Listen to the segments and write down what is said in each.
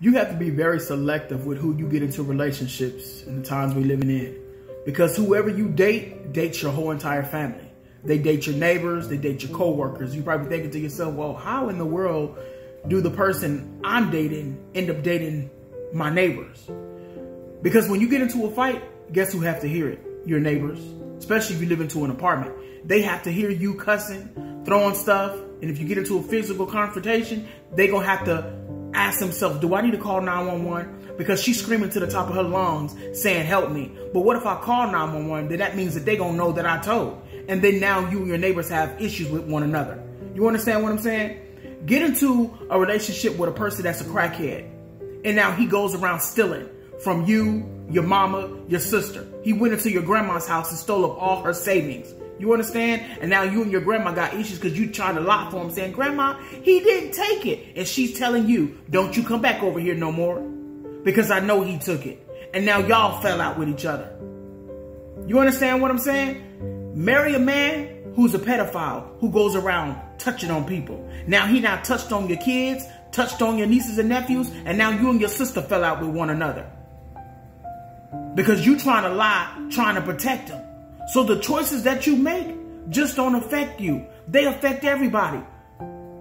You have to be very selective with who you get into relationships in the times we're living in. Because whoever you date, dates your whole entire family. They date your neighbors, they date your coworkers. You're probably thinking to yourself, well, how in the world do the person I'm dating end up dating my neighbors? Because when you get into a fight, guess who have to hear it? Your neighbors. Especially if you live into an apartment. They have to hear you cussing, throwing stuff. And if you get into a physical confrontation, they gonna have to ask themselves, do I need to call 911? Because she's screaming to the top of her lungs saying, help me. But what if I call 911? Then that means that they gonna know that I told. And then now you and your neighbors have issues with one another. You understand what I'm saying? Get into a relationship with a person that's a crackhead. And now he goes around stealing from you, your mama, your sister. He went into your grandma's house and stole up all her savings. You understand? And now you and your grandma got issues because you trying to lie for him, saying, Grandma, he didn't take it. And she's telling you, don't you come back over here no more, because I know he took it. And now y'all fell out with each other. You understand what I'm saying? Marry a man who's a pedophile, who goes around touching on people. Now he now touched on your kids, touched on your nieces and nephews, and now you and your sister fell out with one another. Because you trying to lie, trying to protect them. So the choices that you make just don't affect you. They affect everybody.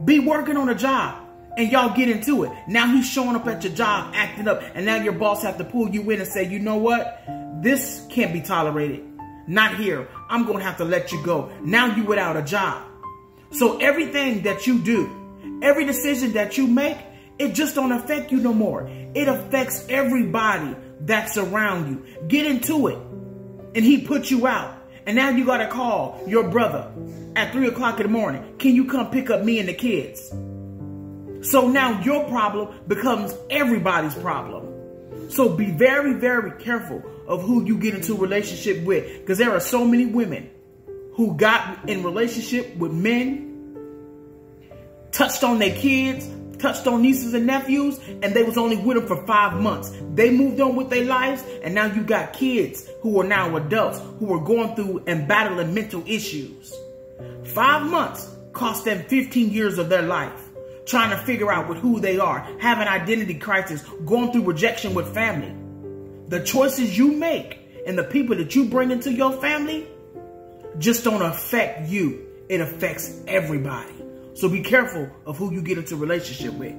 Be working on a job and y'all get into it. Now he's showing up at your job, acting up, and now your boss have to pull you in and say, you know what? This can't be tolerated. Not here. I'm going to have to let you go. Now you without a job. So everything that you do, every decision that you make, it just don't affect you no more. It affects everybody that's around you. Get into it. And he put you out. And now you got to call your brother at 3 o'clock in the morning. Can you come pick up me and the kids? So now your problem becomes everybody's problem. So be very, very careful of who you get into a relationship with. Because there are so many women who got in relationship with men, touched on their kids, touched on nieces and nephews, and they was only with them for 5 months. They moved on with their lives, and now you got kids who are now adults who are going through and battling mental issues. 5 months cost them 15 years of their life, trying to figure out with who they are, having identity crisis, going through rejection with family. The choices you make and the people that you bring into your family just don't affect you. It affects everybody. So be careful of who you get into a relationship with.